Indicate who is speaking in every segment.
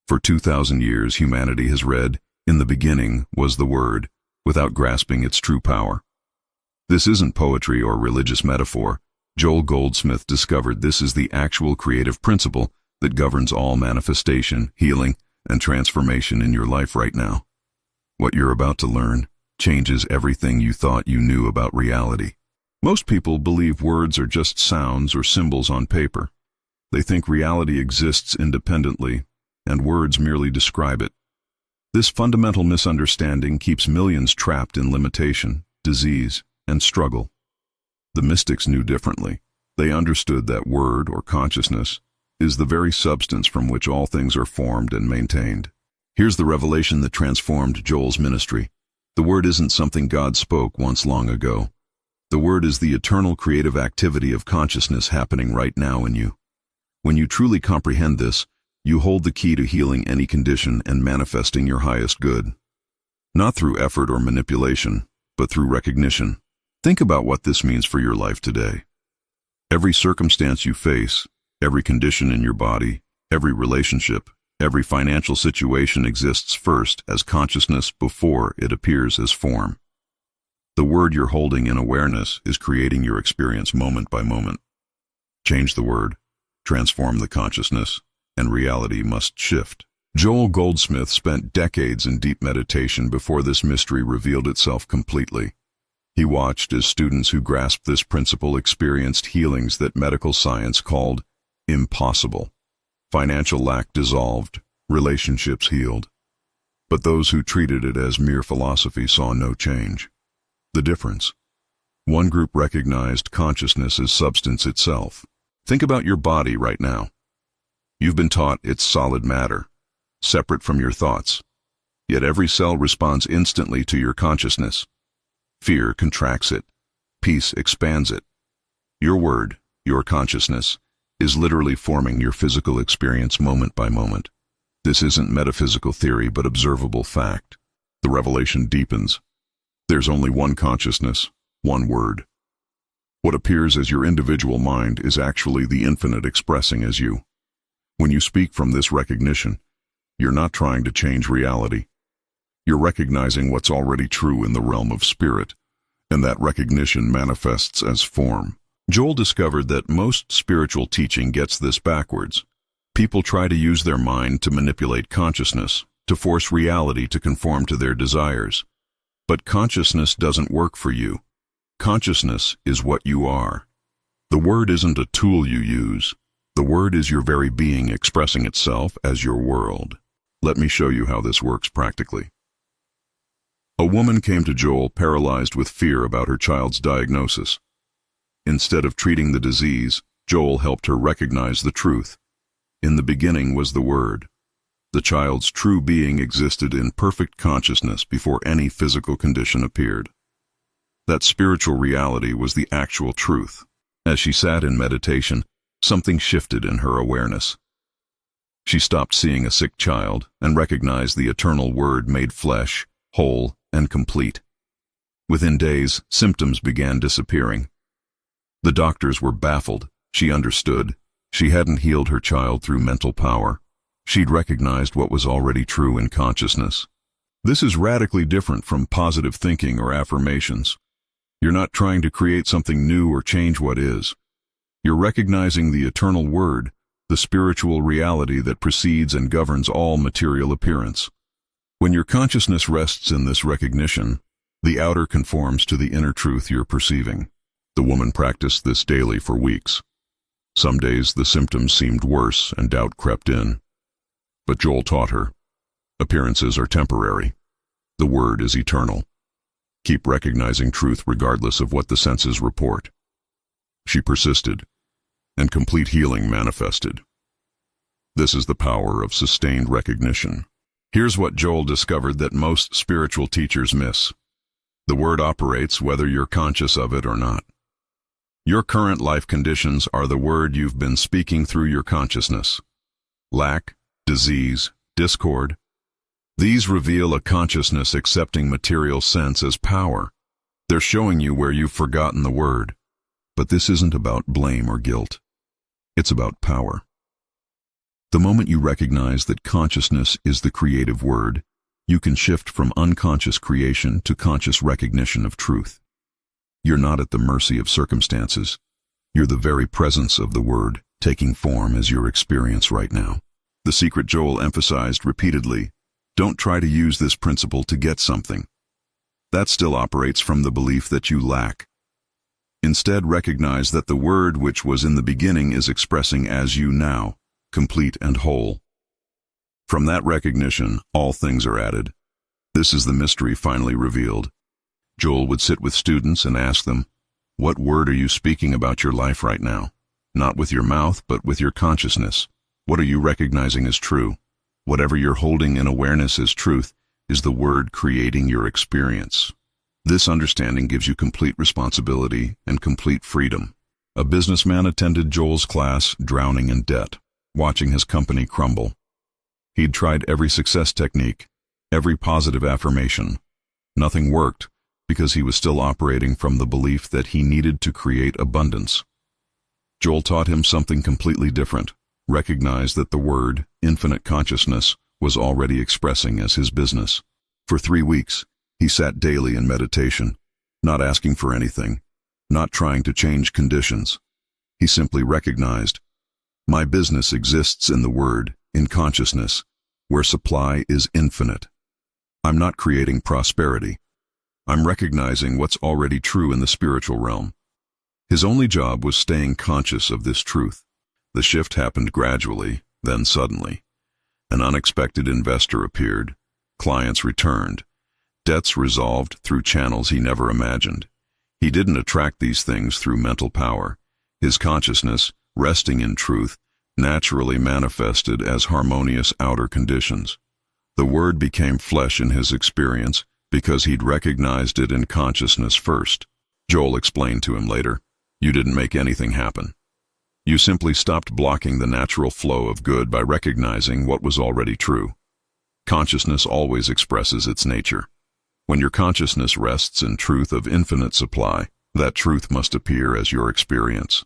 Speaker 1: For 2,000 years, humanity has read, "In the beginning was the Word," without grasping its true power. This isn't poetry or religious metaphor. Joel Goldsmith discovered this is the actual creative principle that governs all manifestation, healing, and transformation in your life right now. What you're about to learn changes everything you thought you knew about reality. Most people believe words are just sounds or symbols on paper. They think reality exists independently, and words merely describe it. This fundamental misunderstanding keeps millions trapped in limitation, disease, and struggle. The mystics knew differently. They understood that word, or consciousness, is the very substance from which all things are formed and maintained. Here's the revelation that transformed Joel's ministry. The Word isn't something God spoke once long ago. The Word is the eternal creative activity of consciousness happening right now in you. When you truly comprehend this, you hold the key to healing any condition and manifesting your highest good. Not through effort or manipulation, but through recognition. Think about what this means for your life today. Every circumstance you face, every condition in your body, every relationship, every financial situation exists first as consciousness before it appears as form. The word you're holding in awareness is creating your experience moment by moment. Change the word, transform the consciousness, and reality must shift. Joel Goldsmith spent decades in deep meditation before this mystery revealed itself completely. He watched as students who grasped this principle experienced healings that medical science called impossible. Financial lack dissolved, relationships healed. But those who treated it as mere philosophy saw no change. The difference. One group recognized consciousness as substance itself. Think about your body right now. You've been taught it's solid matter, separate from your thoughts. Yet every cell responds instantly to your consciousness. Fear contracts it. Peace expands it. Your word, your consciousness, is literally forming your physical experience moment by moment. This isn't metaphysical theory but observable fact. The revelation deepens. There's only one consciousness, one word. What appears as your individual mind is actually the infinite expressing as you. When you speak from this recognition, you're not trying to change reality. You're recognizing what's already true in the realm of spirit, and that recognition manifests as form. Joel discovered that most spiritual teaching gets this backwards. People try to use their mind to manipulate consciousness, to force reality to conform to their desires. But consciousness doesn't work for you. Consciousness is what you are. The word isn't a tool you use. The word is your very being expressing itself as your world. Let me show you how this works practically. A woman came to Joel paralyzed with fear about her child's diagnosis. Instead of treating the disease, Joel helped her recognize the truth. In the beginning was the Word. The child's true being existed in perfect consciousness before any physical condition appeared. That spiritual reality was the actual truth. As she sat in meditation, something shifted in her awareness. She stopped seeing a sick child and recognized the eternal Word made flesh, whole, and complete. Within days, symptoms began disappearing. The doctors were baffled. She understood. She hadn't healed her child through mental power. She'd recognized what was already true in consciousness. This is radically different from positive thinking or affirmations. You're not trying to create something new or change what is. You're recognizing the eternal Word, the spiritual reality that precedes and governs all material appearance. When your consciousness rests in this recognition, the outer conforms to the inner truth you're perceiving. The woman practiced this daily for weeks. Some days the symptoms seemed worse and doubt crept in. But Joel taught her, appearances are temporary. The Word is eternal. Keep recognizing truth regardless of what the senses report. She persisted, and complete healing manifested. This is the power of sustained recognition. Here's what Joel discovered that most spiritual teachers miss. The Word operates whether you're conscious of it or not. Your current life conditions are the word you've been speaking through your consciousness. Lack, disease, discord. These reveal a consciousness accepting material sense as power. They're showing you where you've forgotten the word. But this isn't about blame or guilt. It's about power. The moment you recognize that consciousness is the creative word, you can shift from unconscious creation to conscious recognition of truth. You're not at the mercy of circumstances. You're the very presence of the word, taking form as your experience right now. The secret Joel emphasized repeatedly: don't try to use this principle to get something. That still operates from the belief that you lack. Instead, recognize that the word which was in the beginning is expressing as you now, complete and whole. From that recognition, all things are added. This is the mystery finally revealed. Joel would sit with students and ask them, "What word are you speaking about your life right now? Not with your mouth, but with your consciousness. What are you recognizing as true? Whatever you're holding in awareness as truth is the word creating your experience." This understanding gives you complete responsibility and complete freedom. A businessman attended Joel's class, drowning in debt, watching his company crumble. He'd tried every success technique, every positive affirmation. Nothing worked because he was still operating from the belief that he needed to create abundance. Joel taught him something completely different. Recognize that the word, infinite consciousness, was already expressing as his business. For 3 weeks, he sat daily in meditation, not asking for anything, not trying to change conditions. He simply recognized, my business exists in the word, in consciousness, where supply is infinite. I'm not creating prosperity. I'm recognizing what's already true in the spiritual realm. His only job was staying conscious of this truth. The shift happened gradually, then suddenly. An unexpected investor appeared. Clients returned. Debts resolved through channels he never imagined. He didn't attract these things through mental power. His consciousness, resting in truth, naturally manifested as harmonious outer conditions. The word became flesh in his experience because he'd recognized it in consciousness first. Joel explained to him later, "You didn't make anything happen. You simply stopped blocking the natural flow of good by recognizing what was already true." Consciousness always expresses its nature. When your consciousness rests in truth of infinite supply, that truth must appear as your experience.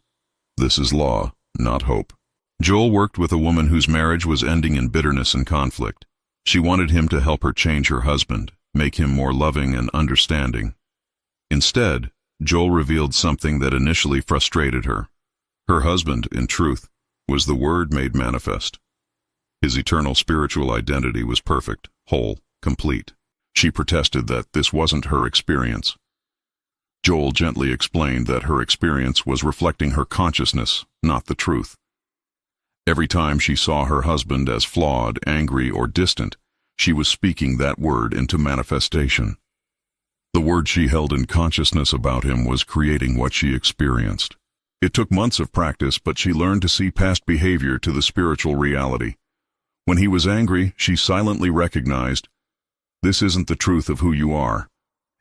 Speaker 1: This is law, not hope. Joel worked with a woman whose marriage was ending in bitterness and conflict. She wanted him to help her change her husband, make him more loving and understanding. Instead, Joel revealed something that initially frustrated her. Her husband, in truth, was the Word made manifest. His eternal spiritual identity was perfect, whole, complete. She protested that this wasn't her experience. Joel gently explained that her experience was reflecting her consciousness, not the truth. Every time she saw her husband as flawed, angry, or distant, she was speaking that word into manifestation. The word she held in consciousness about him was creating what she experienced. It took months of practice, but she learned to see past behavior to the spiritual reality. When he was angry, she silently recognized, "This isn't the truth of who you are.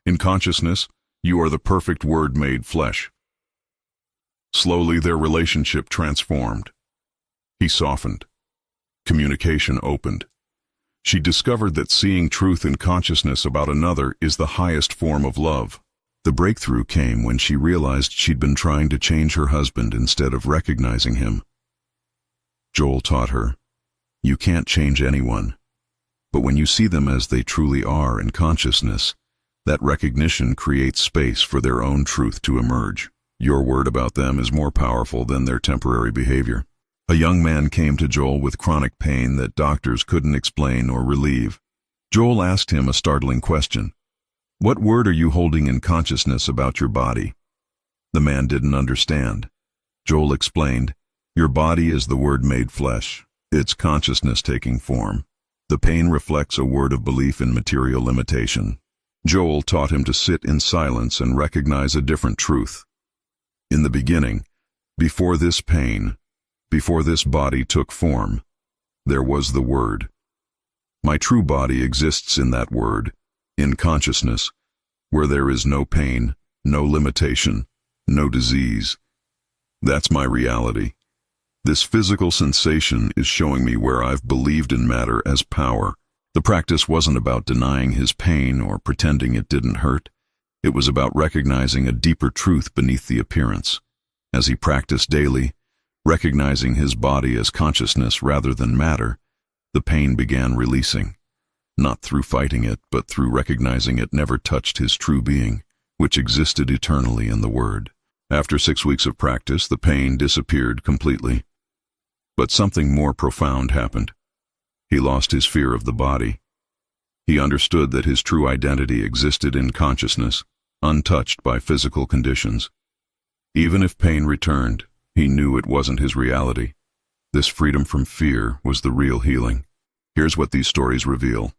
Speaker 1: In consciousness, you are the perfect Word made flesh." Slowly, their relationship transformed. He softened. Communication opened. She discovered that seeing truth in consciousness about another is the highest form of love. The breakthrough came when she realized she'd been trying to change her husband instead of recognizing him. Joel taught her, you can't change anyone, but when you see them as they truly are in consciousness, that recognition creates space for their own truth to emerge. Your word about them is more powerful than their temporary behavior. A young man came to Joel with chronic pain that doctors couldn't explain or relieve. Joel asked him a startling question. What word are you holding in consciousness about your body? The man didn't understand. Joel explained, your body is the Word made flesh. It's consciousness taking form. The pain reflects a word of belief in material limitation. Joel taught him to sit in silence and recognize a different truth. In the beginning, before this pain, before this body took form, there was the Word. My true body exists in that Word, in consciousness, where there is no pain, no limitation, no disease. That's my reality. This physical sensation is showing me where I've believed in matter as power. The practice wasn't about denying his pain or pretending it didn't hurt. It was about recognizing a deeper truth beneath the appearance. As he practiced daily, Recognizing his body as consciousness rather than matter, the pain began releasing. Not through fighting it, but through recognizing it never touched his true being, which existed eternally in the Word. After 6 weeks of practice, the pain disappeared completely. But something more profound happened. He lost his fear of the body. He understood that his true identity existed in consciousness, untouched by physical conditions. Even if pain returned, he knew it wasn't his reality. This freedom from fear was the real healing. Here's what these stories reveal.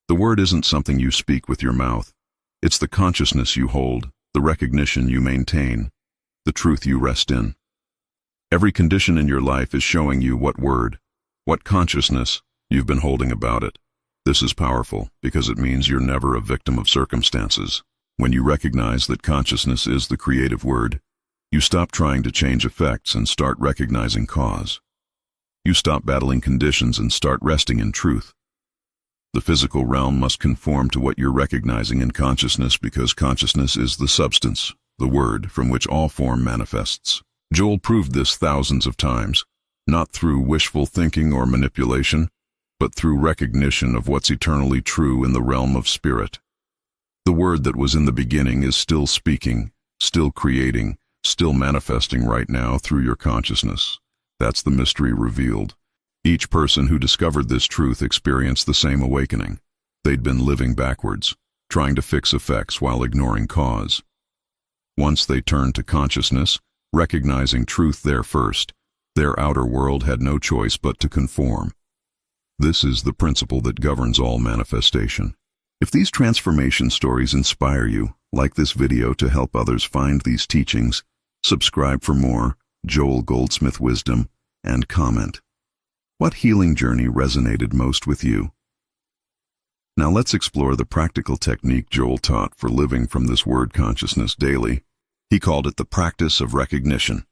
Speaker 1: The Word isn't something you speak with your mouth. It's the consciousness you hold, the recognition you maintain, the truth you rest in. Every condition in your life is showing you what word, what consciousness you've been holding about it. This is powerful because it means you're never a victim of circumstances. When you recognize that consciousness is the creative word, you stop trying to change effects and start recognizing cause. You stop battling conditions and start resting in truth. The physical realm must conform to what you're recognizing in consciousness because consciousness is the substance, the word from which all form manifests. Joel proved this thousands of times, not through wishful thinking or manipulation, but through recognition of what's eternally true in the realm of spirit. The word that was in the beginning is still speaking, still creating, still manifesting right now through your consciousness. That's the mystery revealed. Each person who discovered this truth experienced the same awakening. They'd been living backwards, trying to fix effects while ignoring cause. Once they turned to consciousness, recognizing truth there first, their outer world had no choice but to conform. This is the principle that governs all manifestation. If these transformation stories inspire you, like this video to help others find these teachings, subscribe for more Joel Goldsmith wisdom, and comment. What healing journey resonated most with you? Now let's explore the practical technique Joel taught for living from this word consciousness daily. He called it the practice of recognition.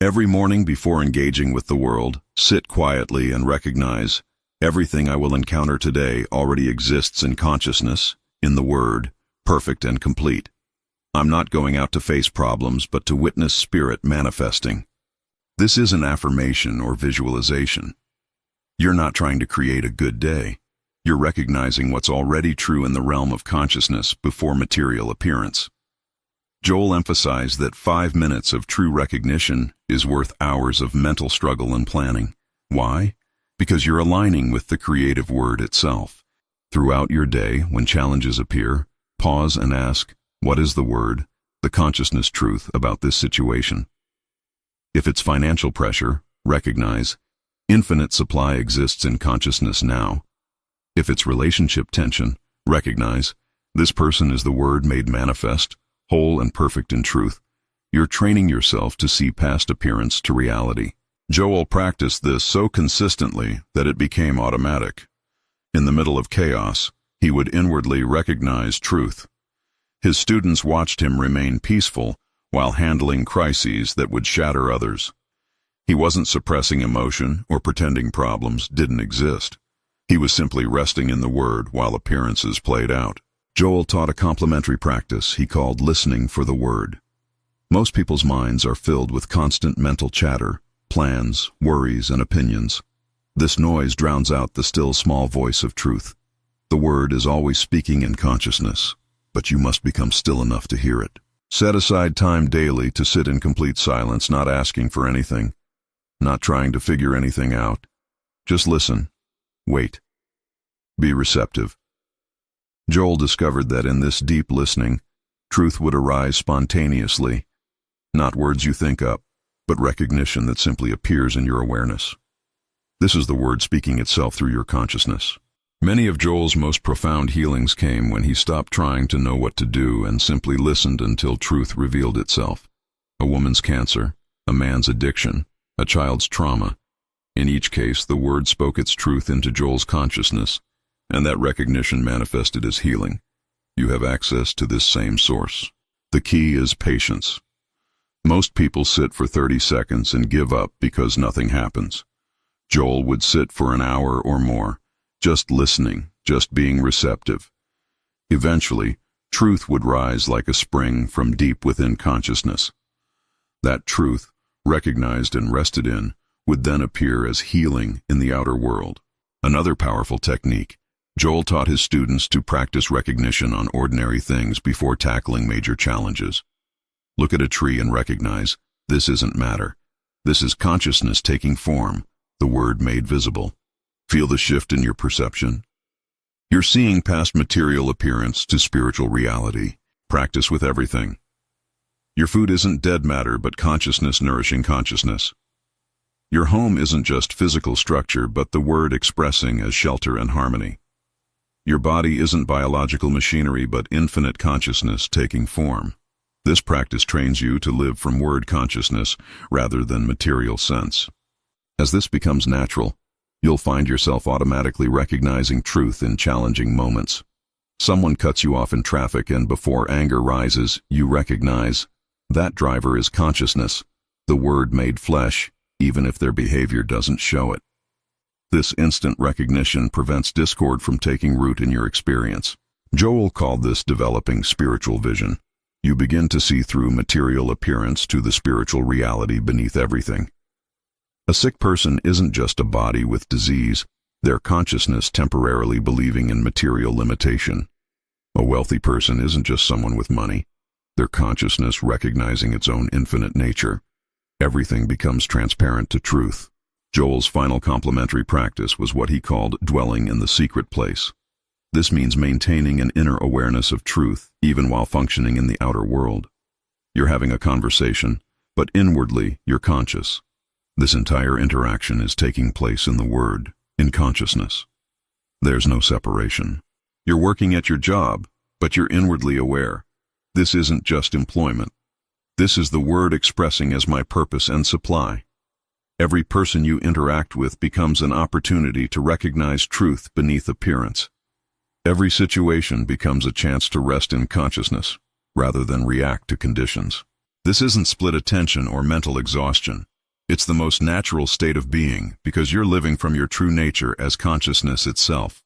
Speaker 1: Every morning before engaging with the world, sit quietly and recognize, everything I will encounter today already exists in consciousness, in the Word, perfect and complete. I'm not going out to face problems, but to witness spirit manifesting. This is an affirmation or visualization. You're not trying to create a good day. You're recognizing what's already true in the realm of consciousness before material appearance. Joel emphasized that 5 minutes of true recognition is worth hours of mental struggle and planning. Why? Because you're aligning with the creative word itself. Throughout your day, when challenges appear, pause and ask, what is the word, the consciousness truth about this situation? If it's financial pressure, recognize, infinite supply exists in consciousness now. If it's relationship tension, recognize, this person is the word made manifest, whole and perfect in truth. You're training yourself to see past appearance to reality. Joel practiced this so consistently that it became automatic. In the middle of chaos, he would inwardly recognize truth. His students watched him remain peaceful while handling crises that would shatter others. He wasn't suppressing emotion or pretending problems didn't exist. He was simply resting in the Word while appearances played out. Joel taught a complementary practice he called listening for the Word. Most people's minds are filled with constant mental chatter, plans, worries, and opinions. This noise drowns out the still small voice of truth. The Word is always speaking in consciousness, but you must become still enough to hear it. Set aside time daily to sit in complete silence, not asking for anything, not trying to figure anything out. Just listen. Wait. Be receptive. Joel discovered that in this deep listening, truth would arise spontaneously, not words you think up, but recognition that simply appears in your awareness. This is the Word speaking itself through your consciousness. Many of Joel's most profound healings came when he stopped trying to know what to do and simply listened until truth revealed itself. A woman's cancer, a man's addiction, a child's trauma. In each case, the Word spoke its truth into Joel's consciousness, and that recognition manifested as healing. You have access to this same source. The key is patience. Most people sit for 30 seconds and give up because nothing happens. Joel would sit for an hour or more, just listening, just being receptive. Eventually, truth would rise like a spring from deep within consciousness. That truth, recognized and rested in, would then appear as healing in the outer world. Another powerful technique. Joel taught his students to practice recognition on ordinary things before tackling major challenges. Look at a tree and recognize, this isn't matter. This is consciousness taking form, the word made visible. Feel the shift in your perception. You're seeing past material appearance to spiritual reality. Practice with everything. Your food isn't dead matter, but consciousness nourishing consciousness. Your home isn't just physical structure, but the word expressing as shelter and harmony. Your body isn't biological machinery, but infinite consciousness taking form. This practice trains you to live from word consciousness rather than material sense. As this becomes natural, you'll find yourself automatically recognizing truth in challenging moments. Someone cuts you off in traffic, and before anger rises, you recognize that driver is consciousness, the word made flesh, even if their behavior doesn't show it. This instant recognition prevents discord from taking root in your experience. Joel called this developing spiritual vision. You begin to see through material appearance to the spiritual reality beneath everything. A sick person isn't just a body with disease, their consciousness temporarily believing in material limitation. A wealthy person isn't just someone with money, their consciousness recognizing its own infinite nature. Everything becomes transparent to truth. Joel's final complementary practice was what he called dwelling in the secret place. This means maintaining an inner awareness of truth, even while functioning in the outer world. You're having a conversation, but inwardly you're conscious. This entire interaction is taking place in the word, in consciousness. There's no separation. You're working at your job, but you're inwardly aware. This isn't just employment. This is the word expressing as my purpose and supply. Every person you interact with becomes an opportunity to recognize truth beneath appearance. Every situation becomes a chance to rest in consciousness, rather than react to conditions. This isn't split attention or mental exhaustion. It's the most natural state of being, because you're living from your true nature as consciousness itself.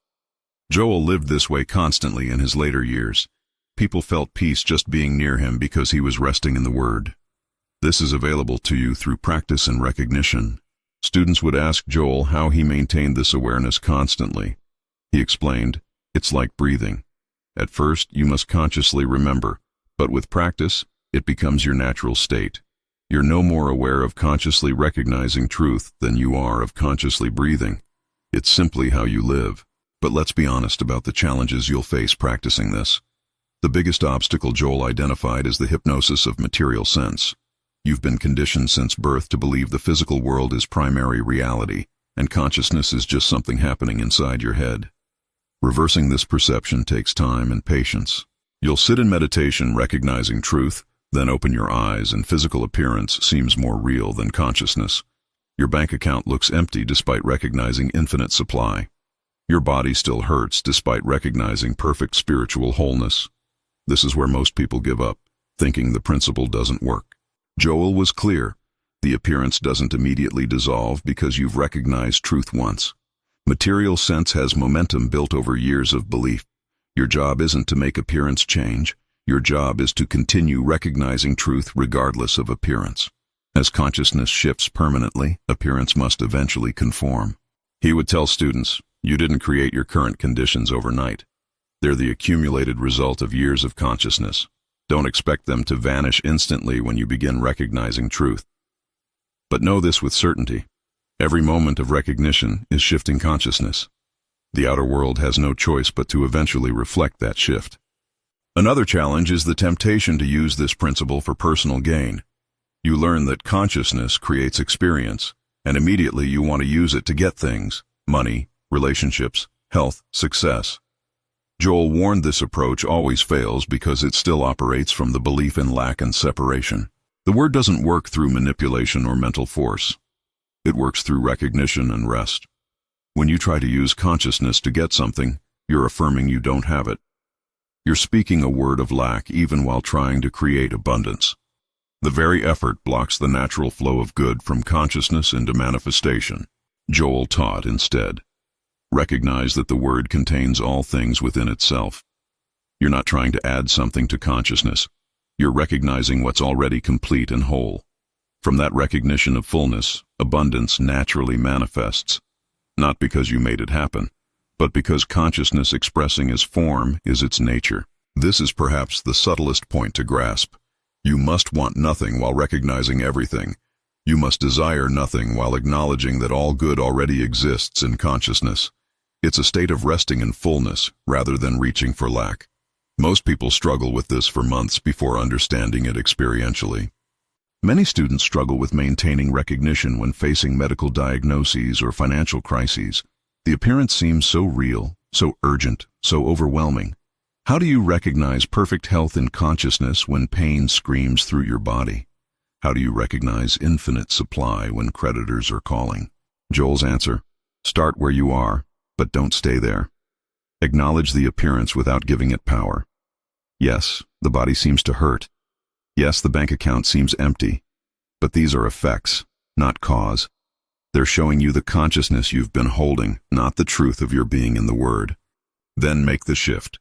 Speaker 1: Joel lived this way constantly in his later years. People felt peace just being near him because he was resting in the Word. This is available to you through practice and recognition. Students would ask Joel how he maintained this awareness constantly. He explained, it's like breathing. At first, you must consciously remember, but with practice, it becomes your natural state. You're no more aware of consciously recognizing truth than you are of consciously breathing. It's simply how you live. But let's be honest about the challenges you'll face practicing this. The biggest obstacle Joel identified is the hypnosis of material sense. You've been conditioned since birth to believe the physical world is primary reality, and consciousness is just something happening inside your head. Reversing this perception takes time and patience. You'll sit in meditation recognizing truth, then open your eyes and physical appearance seems more real than consciousness. Your bank account looks empty despite recognizing infinite supply. Your body still hurts despite recognizing perfect spiritual wholeness. This is where most people give up, thinking the principle doesn't work. Joel was clear. The appearance doesn't immediately dissolve because you've recognized truth once. Material sense has momentum built over years of belief. Your job isn't to make appearance change. Your job is to continue recognizing truth regardless of appearance. As consciousness shifts permanently, appearance must eventually conform. He would tell students, you didn't create your current conditions overnight. They're the accumulated result of years of consciousness. Don't expect them to vanish instantly when you begin recognizing truth. But know this with certainty. Every moment of recognition is shifting consciousness. The outer world has no choice but to eventually reflect that shift. Another challenge is the temptation to use this principle for personal gain. You learn that consciousness creates experience, and immediately you want to use it to get things, money, relationships, health, success. Joel warned this approach always fails because it still operates from the belief in lack and separation. The word doesn't work through manipulation or mental force. It works through recognition and rest. When you try to use consciousness to get something, you're affirming you don't have it. You're speaking a word of lack even while trying to create abundance. The very effort blocks the natural flow of good from consciousness into manifestation. Joel taught instead. Recognize that the word contains all things within itself. You're not trying to add something to consciousness. You're recognizing what's already complete and whole. From that recognition of fullness, abundance naturally manifests, not because you made it happen, but because consciousness expressing as form is its nature. This is perhaps the subtlest point to grasp. You must want nothing while recognizing everything. You must desire nothing while acknowledging that all good already exists in consciousness. It's a state of resting in fullness rather than reaching for lack. Most people struggle with this for months before understanding it experientially. Many students struggle with maintaining recognition when facing medical diagnoses or financial crises. The appearance seems so real, so urgent, so overwhelming. How do you recognize perfect health in consciousness when pain screams through your body? How do you recognize infinite supply when creditors are calling? Joel's answer: start where you are, but don't stay there. Acknowledge the appearance without giving it power. Yes, the body seems to hurt. Yes, the bank account seems empty. But these are effects, not cause. They're showing you the consciousness you've been holding, not the truth of your being in the Word. Then make the shift.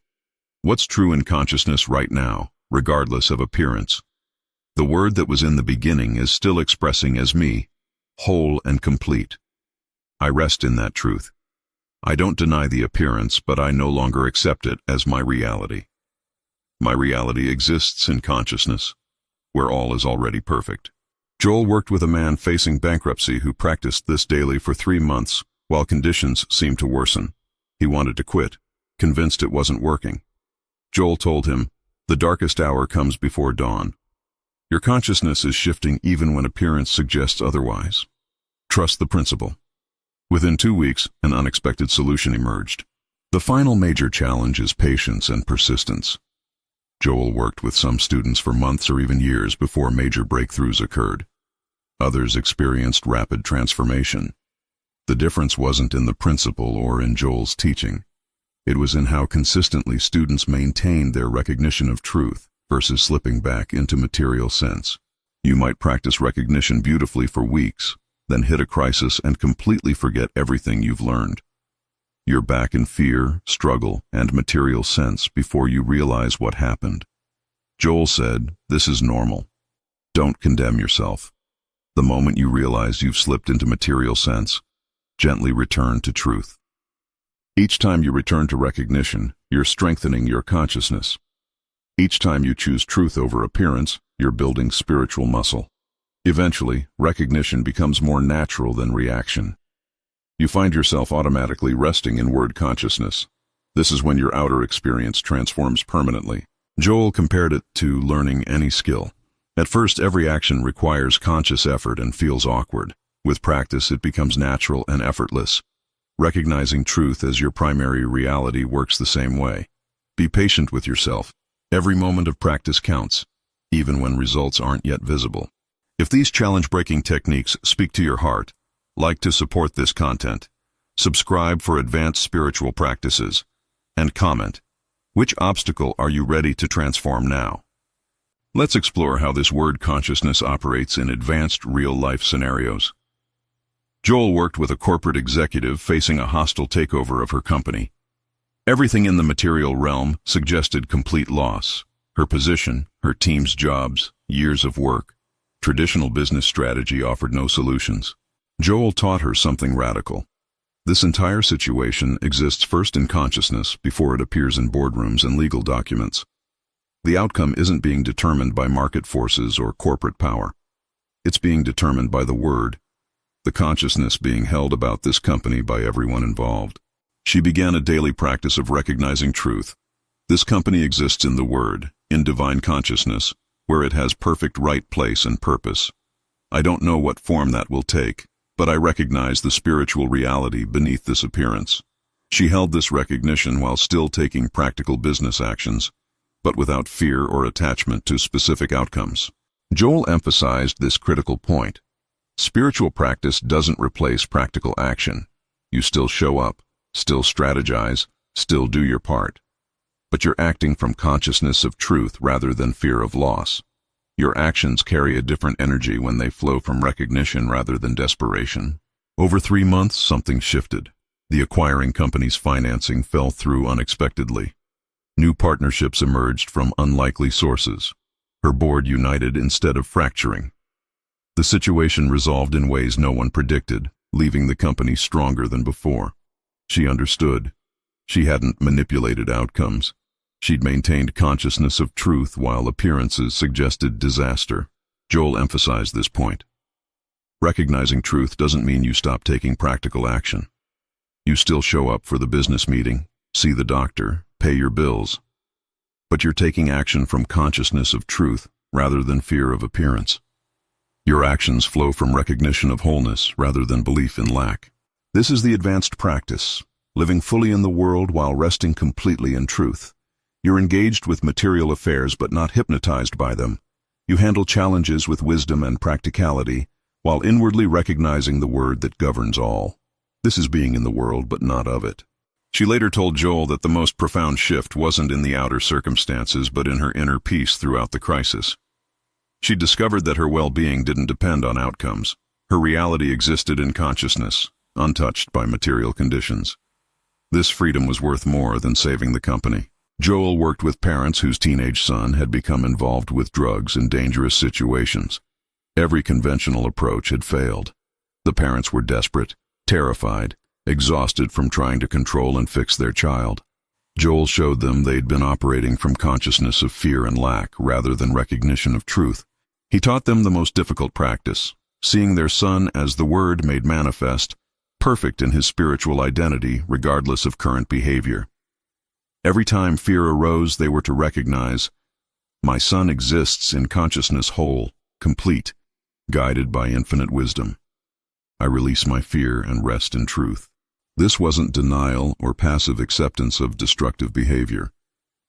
Speaker 1: What's true in consciousness right now, regardless of appearance? The Word that was in the beginning is still expressing as me, whole and complete. I rest in that truth. I don't deny the appearance, but I no longer accept it as my reality. My reality exists in consciousness, where all is already perfect. Joel worked with a man facing bankruptcy who practiced this daily for 3 months while conditions seemed to worsen. He wanted to quit, convinced it wasn't working. Joel told him, "The darkest hour comes before dawn. Your consciousness is shifting even when appearance suggests otherwise. Trust the principle." Within 2 weeks, an unexpected solution emerged. The final major challenge is patience and persistence. Joel worked with some students for months or even years before major breakthroughs occurred. Others experienced rapid transformation. The difference wasn't in the principle or in Joel's teaching. It was in how consistently students maintained their recognition of truth versus slipping back into material sense. You might practice recognition beautifully for weeks, then hit a crisis and completely forget everything you've learned. You're back in fear, struggle, and material sense before you realize what happened. Joel said, "This is normal. Don't condemn yourself. The moment you realize you've slipped into material sense, gently return to truth." Each time you return to recognition, you're strengthening your consciousness. Each time you choose truth over appearance, you're building spiritual muscle. Eventually, recognition becomes more natural than reaction. You find yourself automatically resting in word consciousness. This is when your outer experience transforms permanently. Joel compared it to learning any skill. At first, every action requires conscious effort and feels awkward. With practice, it becomes natural and effortless. Recognizing truth as your primary reality works the same way. Be patient with yourself. Every moment of practice counts, even when results aren't yet visible. If these challenge-breaking techniques speak to your heart, like to support this content, subscribe for advanced spiritual practices, and comment, which obstacle are you ready to transform now? Let's explore how this word consciousness operates in advanced real-life scenarios. Joel worked with a corporate executive facing a hostile takeover of her company. Everything in the material realm suggested complete loss. Her position, her team's jobs, years of work. Traditional business strategy offered no solutions. Joel taught her something radical. This entire situation exists first in consciousness before it appears in boardrooms and legal documents. The outcome isn't being determined by market forces or corporate power. It's being determined by the word, the consciousness being held about this company by everyone involved. She began a daily practice of recognizing truth. This company exists in the Word, in divine consciousness, where it has perfect right place and purpose. I don't know what form that will take, but I recognize the spiritual reality beneath this appearance. She held this recognition while still taking practical business actions, but without fear or attachment to specific outcomes. Joel emphasized this critical point. Spiritual practice doesn't replace practical action. You still show up, still strategize, still do your part. But you're acting from consciousness of truth rather than fear of loss. Your actions carry a different energy when they flow from recognition rather than desperation. Over 3 months, something shifted. The acquiring company's financing fell through unexpectedly. New partnerships emerged from unlikely sources. Her board united instead of fracturing. The situation resolved in ways no one predicted, leaving the company stronger than before. She understood. She hadn't manipulated outcomes. She'd maintained consciousness of truth while appearances suggested disaster. Joel emphasized this point. Recognizing truth doesn't mean you stop taking practical action. You still show up for the business meeting, see the doctor, pay your bills. But you're taking action from consciousness of truth rather than fear of appearance. Your actions flow from recognition of wholeness rather than belief in lack. This is the advanced practice, living fully in the world while resting completely in truth. You're engaged with material affairs but not hypnotized by them. You handle challenges with wisdom and practicality while inwardly recognizing the word that governs all. This is being in the world but not of it. She later told Joel that the most profound shift wasn't in the outer circumstances but in her inner peace throughout the crisis. She discovered that her well-being didn't depend on outcomes. Her reality existed in consciousness, untouched by material conditions. This freedom was worth more than saving the company. Joel worked with parents whose teenage son had become involved with drugs in dangerous situations. Every conventional approach had failed. The parents were desperate, terrified, exhausted from trying to control and fix their child. Joel showed them they'd been operating from consciousness of fear and lack rather than recognition of truth. He taught them the most difficult practice, seeing their son as the Word made manifest, perfect in his spiritual identity regardless of current behavior. Every time fear arose, they were to recognize, my son exists in consciousness whole, complete, guided by infinite wisdom. I release my fear and rest in truth. This wasn't denial or passive acceptance of destructive behavior.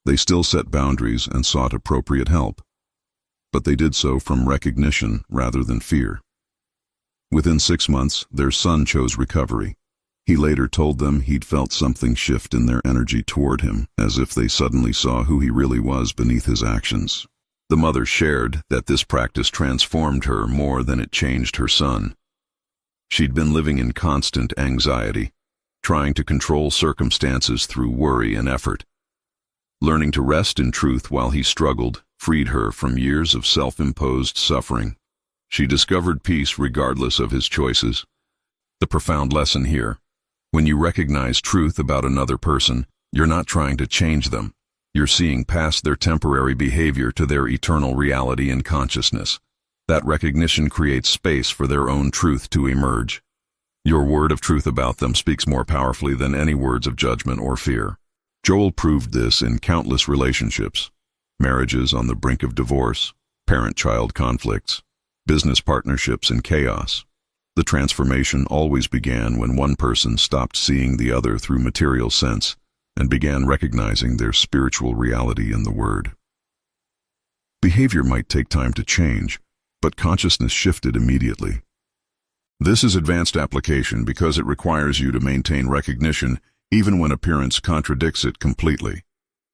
Speaker 1: They still set boundaries and sought appropriate help, but they did so from recognition rather than fear. Within 6 months, their son chose recovery. He later told them he'd felt something shift in their energy toward him, as if they suddenly saw who he really was beneath his actions. The mother shared that this practice transformed her more than it changed her son. She'd been living in constant anxiety, trying to control circumstances through worry and effort. Learning to rest in truth while he struggled freed her from years of self-imposed suffering. She discovered peace regardless of his choices. The profound lesson here: when you recognize truth about another person, you're not trying to change them. You're seeing past their temporary behavior to their eternal reality and consciousness. That recognition creates space for their own truth to emerge. Your word of truth about them speaks more powerfully than any words of judgment or fear. Joel proved this in countless relationships: marriages on the brink of divorce, parent-child conflicts, business partnerships in chaos. The transformation always began when one person stopped seeing the other through material sense and began recognizing their spiritual reality in the Word. Behavior might take time to change, but consciousness shifted immediately. This is advanced application because it requires you to maintain recognition even when appearance contradicts it completely.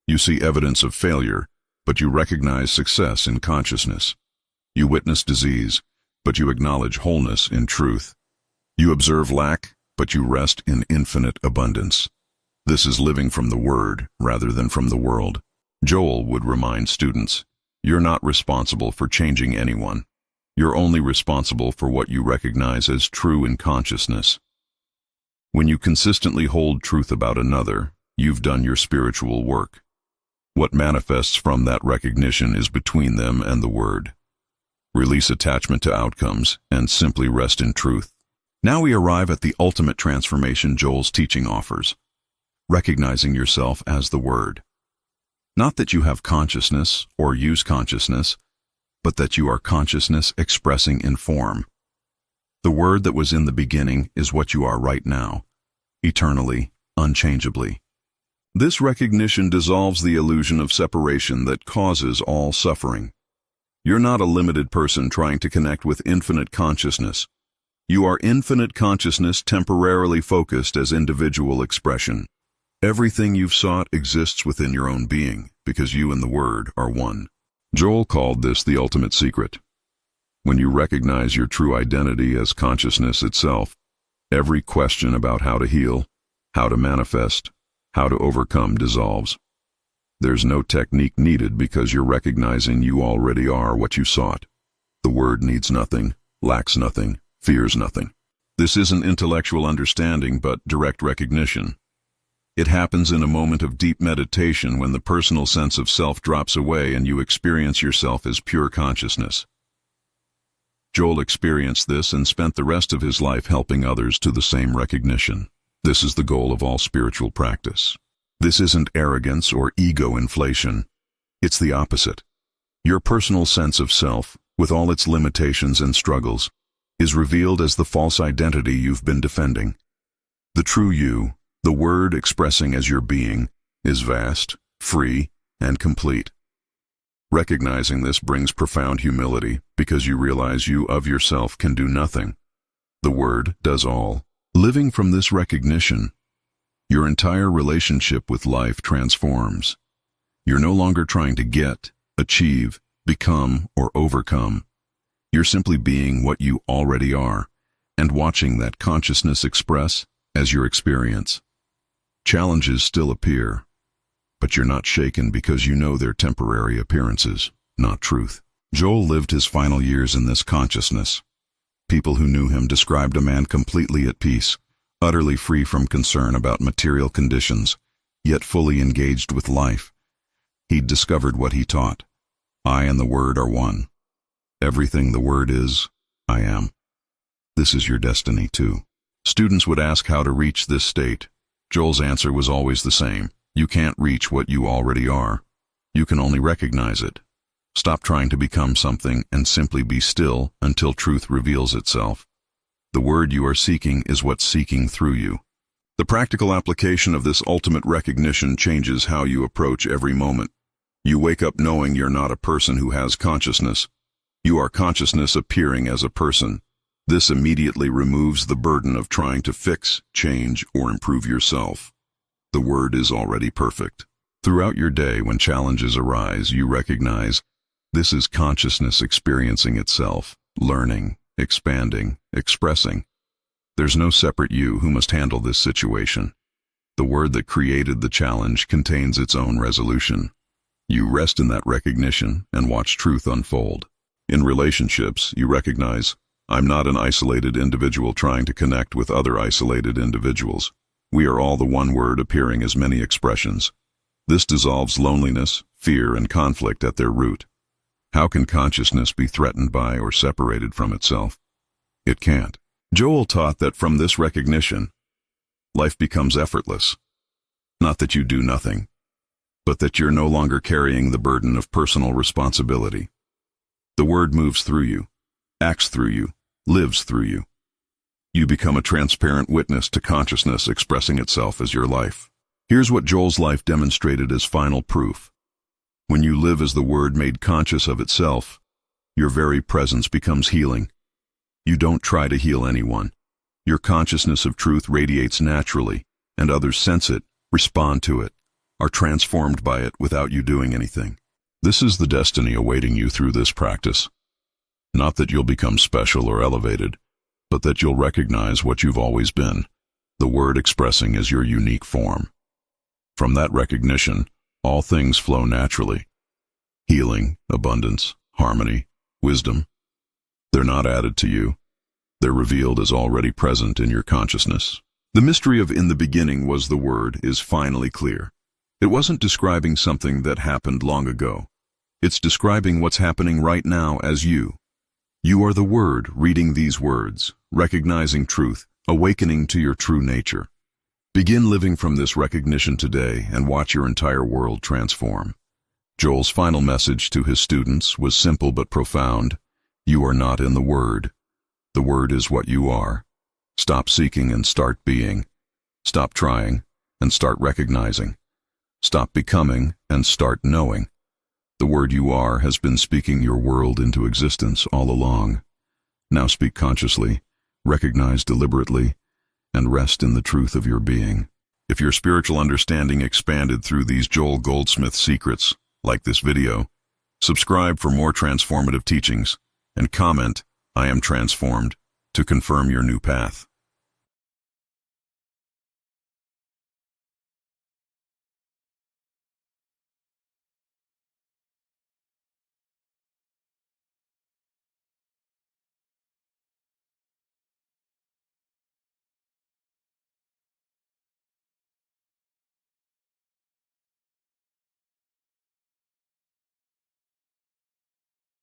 Speaker 1: You see evidence of failure, but you recognize success in consciousness. You witness disease, but you acknowledge wholeness in truth. You observe lack, but you rest in infinite abundance. This is living from the Word rather than from the world. Joel would remind students, you're not responsible for changing anyone. You're only responsible for what you recognize as true in consciousness. When you consistently hold truth about another, you've done your spiritual work. What manifests from that recognition is between them and the Word. Release attachment to outcomes and simply rest in truth. Now we arrive at the ultimate transformation Joel's teaching offers: recognizing yourself as the Word. Not that you have consciousness or use consciousness, but that you are consciousness expressing in form. The Word that was in the beginning is what you are right now, eternally, unchangeably. This recognition dissolves the illusion of separation that causes all suffering. You're not a limited person trying to connect with infinite consciousness. You are infinite consciousness temporarily focused as individual expression. Everything you've sought exists within your own being, because you and the Word are one. Joel called this the ultimate secret. When you recognize your true identity as consciousness itself, every question about how to heal, how to manifest, how to overcome dissolves. There's no technique needed because you're recognizing you already are what you sought. The Word needs nothing, lacks nothing, fears nothing. This isn't intellectual understanding, but direct recognition. It happens in a moment of deep meditation when the personal sense of self drops away and you experience yourself as pure consciousness. Joel experienced this and spent the rest of his life helping others to the same recognition. This is the goal of all spiritual practice. This isn't arrogance or ego inflation. It's the opposite. Your personal sense of self, with all its limitations and struggles, is revealed as the false identity you've been defending. The true you, the word expressing as your being, is vast, free, and complete. Recognizing this brings profound humility because you realize you of yourself can do nothing. The word does all. Living from this recognition, your entire relationship with life transforms. You're no longer trying to get, achieve, become, or overcome. You're simply being what you already are, and watching that consciousness express as your experience. Challenges still appear, but you're not shaken because you know they're temporary appearances, not truth. Joel lived his final years in this consciousness. People who knew him described a man completely at peace, utterly free from concern about material conditions, yet fully engaged with life. He'd discovered what he taught. I and the Word are one. Everything the Word is, I am. This is your destiny too. Students would ask how to reach this state. Joel's answer was always the same. You can't reach what you already are. You can only recognize it. Stop trying to become something and simply be still until truth reveals itself. The word you are seeking is what's seeking through you. The practical application of this ultimate recognition changes how you approach every moment. You wake up knowing you're not a person who has consciousness. You are consciousness appearing as a person. This immediately removes the burden of trying to fix, change, or improve yourself. The word is already perfect. Throughout your day, when challenges arise, you recognize this is consciousness experiencing itself, learning, expanding, expressing. There's no separate you who must handle this situation. The word that created the challenge contains its own resolution. You rest in that recognition and watch truth unfold. In relationships, you recognize, I'm not an isolated individual trying to connect with other isolated individuals. We are all the one word appearing as many expressions. This dissolves loneliness, fear, and conflict at their root. How can consciousness be threatened by or separated from itself? It can't. Joel taught that from this recognition, life becomes effortless. Not that you do nothing, but that you're no longer carrying the burden of personal responsibility. The word moves through you, acts through you, lives through you. You become a transparent witness to consciousness expressing itself as your life. Here's what Joel's life demonstrated as final proof. When you live as the word made conscious of itself, your very presence becomes healing. You don't try to heal anyone. Your consciousness of truth radiates naturally, and others sense it, respond to it, are transformed by it without you doing anything. This is the destiny awaiting you through this practice. Not that you'll become special or elevated, but that you'll recognize what you've always been, the word expressing as your unique form. From that recognition, all things flow naturally. Healing, abundance, harmony, wisdom. They're not added to you. They're revealed as already present in your consciousness. The mystery of in the beginning was the word is finally clear. It wasn't describing something that happened long ago. It's describing what's happening right now as you. You are the word reading these words, recognizing truth, awakening to your true nature. Begin living from this recognition today and watch your entire world transform. Joel's final message to his students was simple but profound. You are not in the word. The word is what you are. Stop seeking and start being. Stop trying and start recognizing. Stop becoming and start knowing. The word you are has been speaking your world into existence all along. Now speak consciously, recognize deliberately, and rest in the truth of your being. If your spiritual understanding expanded through these Joel Goldsmith secrets, like this video, subscribe for more transformative teachings, and comment, I am transformed, to confirm your new path.